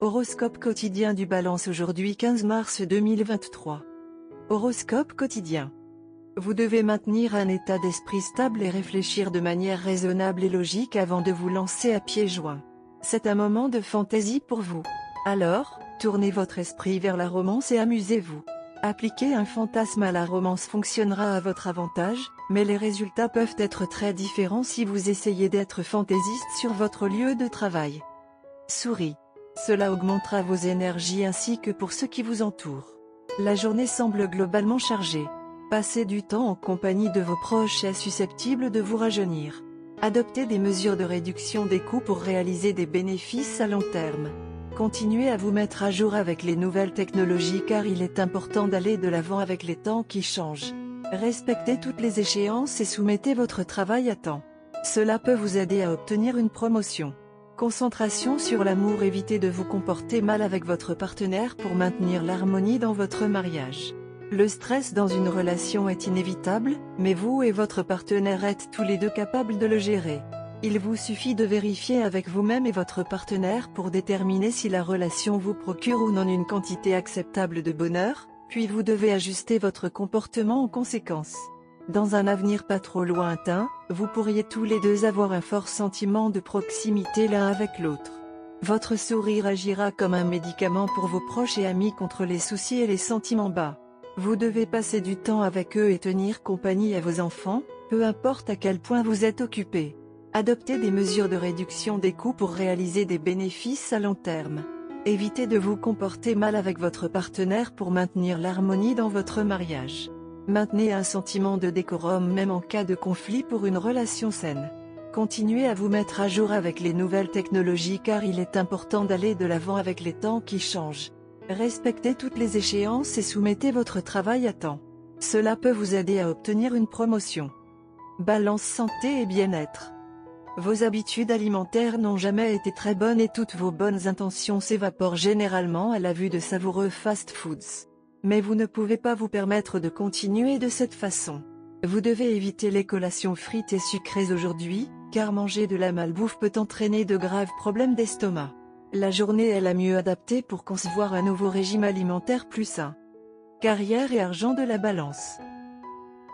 Horoscope quotidien du Balance aujourd'hui 15 mars 2023. Horoscope quotidien. Vous devez maintenir un état d'esprit stable et réfléchir de manière raisonnable et logique avant de vous lancer à pieds joints. C'est un moment de fantaisie pour vous. Alors, tournez votre esprit vers la romance et amusez-vous. Appliquer un fantasme à la romance fonctionnera à votre avantage, mais les résultats peuvent être très différents si vous essayez d'être fantaisiste sur votre lieu de travail. Souris. Cela augmentera vos énergies ainsi que pour ceux qui vous entourent. La journée semble globalement chargée. Passer du temps en compagnie de vos proches est susceptible de vous rajeunir. Adoptez des mesures de réduction des coûts pour réaliser des bénéfices à long terme. Continuez à vous mettre à jour avec les nouvelles technologies car il est important d'aller de l'avant avec les temps qui changent. Respectez toutes les échéances et soumettez votre travail à temps. Cela peut vous aider à obtenir une promotion. Concentration sur l'amour. Évitez de vous comporter mal avec votre partenaire pour maintenir l'harmonie dans votre mariage. Le stress dans une relation est inévitable, mais vous et votre partenaire êtes tous les deux capables de le gérer. Il vous suffit de vérifier avec vous-même et votre partenaire pour déterminer si la relation vous procure ou non une quantité acceptable de bonheur, puis vous devez ajuster votre comportement en conséquence. Dans un avenir pas trop lointain, vous pourriez tous les deux avoir un fort sentiment de proximité l'un avec l'autre. Votre sourire agira comme un médicament pour vos proches et amis contre les soucis et les sentiments bas. Vous devez passer du temps avec eux et tenir compagnie à vos enfants, peu importe à quel point vous êtes occupé. Adoptez des mesures de réduction des coûts pour réaliser des bénéfices à long terme. Évitez de vous comporter mal avec votre partenaire pour maintenir l'harmonie dans votre mariage. Maintenez un sentiment de décorum même en cas de conflit pour une relation saine. Continuez à vous mettre à jour avec les nouvelles technologies car il est important d'aller de l'avant avec les temps qui changent. Respectez toutes les échéances et soumettez votre travail à temps. Cela peut vous aider à obtenir une promotion. Balance santé et bien-être. Vos habitudes alimentaires n'ont jamais été très bonnes et toutes vos bonnes intentions s'évaporent généralement à la vue de savoureux fast-foods. Mais vous ne pouvez pas vous permettre de continuer de cette façon. Vous devez éviter les collations frites et sucrées aujourd'hui, car manger de la malbouffe peut entraîner de graves problèmes d'estomac. La journée est la mieux adaptée pour concevoir un nouveau régime alimentaire plus sain. Carrière et argent de la Balance.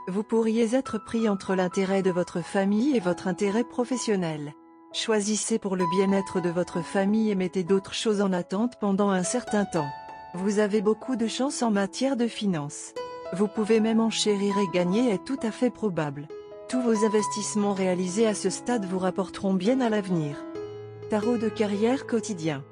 Vous pourriez être pris entre l'intérêt de votre famille et votre intérêt professionnel. Choisissez pour le bien-être de votre famille et mettez d'autres choses en attente pendant un certain temps. Vous avez beaucoup de chance en matière de finances. Vous pouvez même enchérir et gagner est tout à fait probable. Tous vos investissements réalisés à ce stade vous rapporteront bien à l'avenir. Tarot de carrière quotidien.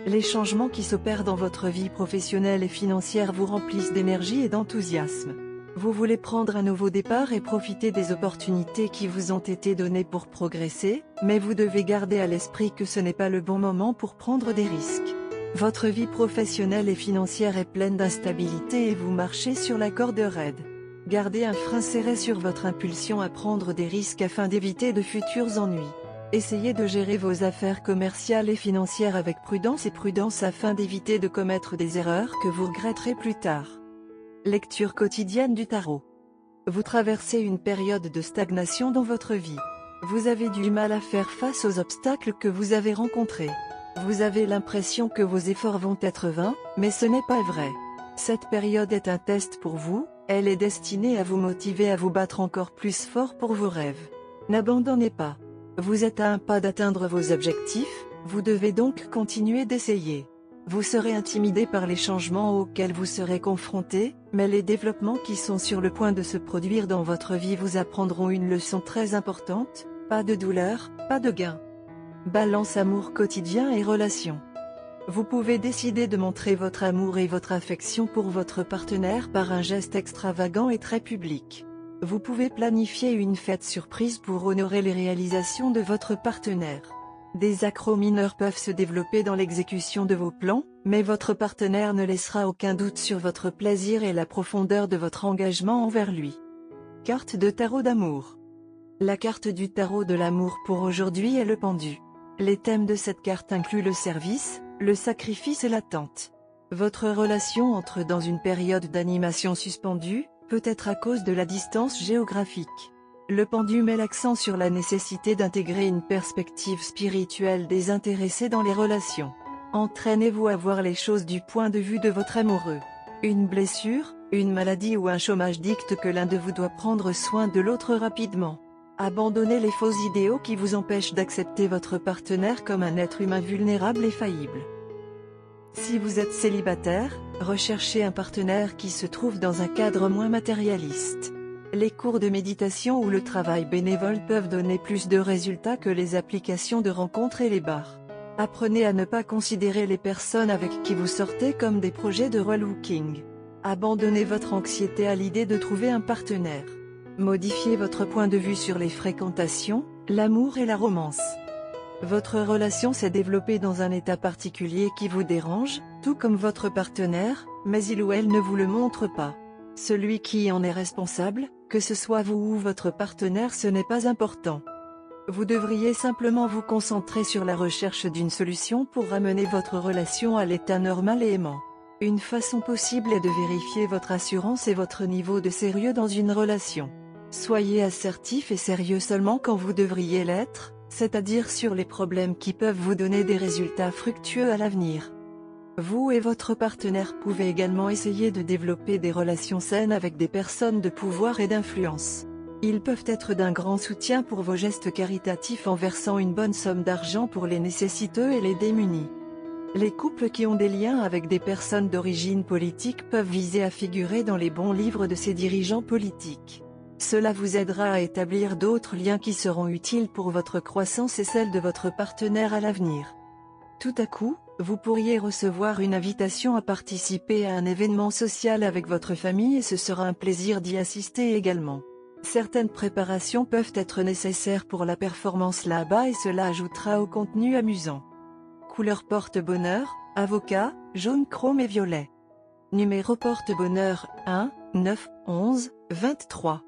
Les changements qui s'opèrent dans votre vie professionnelle et financière vous remplissent d'énergie et d'enthousiasme. Vous voulez prendre un nouveau départ et profiter des opportunités qui vous ont été données pour progresser, mais vous devez garder à l'esprit que ce n'est pas le bon moment pour prendre des risques. Votre vie professionnelle et financière est pleine d'instabilité et vous marchez sur la corde raide. Gardez un frein serré sur votre impulsion à prendre des risques afin d'éviter de futurs ennuis. Essayez de gérer vos affaires commerciales et financières avec prudence afin d'éviter de commettre des erreurs que vous regretterez plus tard. Lecture quotidienne du tarot. Vous traversez une période de stagnation dans votre vie. Vous avez du mal à faire face aux obstacles que vous avez rencontrés. Vous avez l'impression que vos efforts vont être vains, mais ce n'est pas vrai. Cette période est un test pour vous, elle est destinée à vous motiver à vous battre encore plus fort pour vos rêves. N'abandonnez pas. Vous êtes à un pas d'atteindre vos objectifs, vous devez donc continuer d'essayer. Vous serez intimidé par les changements auxquels vous serez confronté, mais les développements qui sont sur le point de se produire dans votre vie vous apprendront une leçon très importante, pas de douleur, pas de gain. Balance amour quotidien et relations. Vous pouvez décider de montrer votre amour et votre affection pour votre partenaire par un geste extravagant et très public. Vous pouvez planifier une fête surprise pour honorer les réalisations de votre partenaire. Des accros mineurs peuvent se développer dans l'exécution de vos plans, mais votre partenaire ne laissera aucun doute sur votre plaisir et la profondeur de votre engagement envers lui. Carte de tarot d'amour. La carte du tarot de l'amour pour aujourd'hui est le pendu. Les thèmes de cette carte incluent le service, le sacrifice et l'attente. Votre relation entre dans une période d'animation suspendue, peut-être à cause de la distance géographique. Le pendu met l'accent sur la nécessité d'intégrer une perspective spirituelle désintéressée dans les relations. Entraînez-vous à voir les choses du point de vue de votre amoureux. Une blessure, une maladie ou un chômage dicte que l'un de vous doit prendre soin de l'autre rapidement. Abandonnez les faux idéaux qui vous empêchent d'accepter votre partenaire comme un être humain vulnérable et faillible. Si vous êtes célibataire, recherchez un partenaire qui se trouve dans un cadre moins matérialiste. Les cours de méditation ou le travail bénévole peuvent donner plus de résultats que les applications de rencontres et les bars. Apprenez à ne pas considérer les personnes avec qui vous sortez comme des projets de relooking. Abandonnez votre anxiété à l'idée de trouver un partenaire. Modifiez votre point de vue sur les fréquentations, l'amour et la romance. Votre relation s'est développée dans un état particulier qui vous dérange, tout comme votre partenaire, mais il ou elle ne vous le montre pas. Celui qui en est responsable, que ce soit vous ou votre partenaire, ce n'est pas important. Vous devriez simplement vous concentrer sur la recherche d'une solution pour ramener votre relation à l'état normal et aimant. Une façon possible est de vérifier votre assurance et votre niveau de sérieux dans une relation. Soyez assertif et sérieux seulement quand vous devriez l'être, c'est-à-dire sur les problèmes qui peuvent vous donner des résultats fructueux à l'avenir. Vous et votre partenaire pouvez également essayer de développer des relations saines avec des personnes de pouvoir et d'influence. Ils peuvent être d'un grand soutien pour vos gestes caritatifs en versant une bonne somme d'argent pour les nécessiteux et les démunis. Les couples qui ont des liens avec des personnes d'origine politique peuvent viser à figurer dans les bons livres de ces dirigeants politiques. Cela vous aidera à établir d'autres liens qui seront utiles pour votre croissance et celle de votre partenaire à l'avenir. Tout à coup, vous pourriez recevoir une invitation à participer à un événement social avec votre famille et ce sera un plaisir d'y assister également. Certaines préparations peuvent être nécessaires pour la performance là-bas et cela ajoutera au contenu amusant. Couleur porte-bonheur, avocat, jaune, chrome et violet. Numéro porte-bonheur, 1, 9, 11, 23.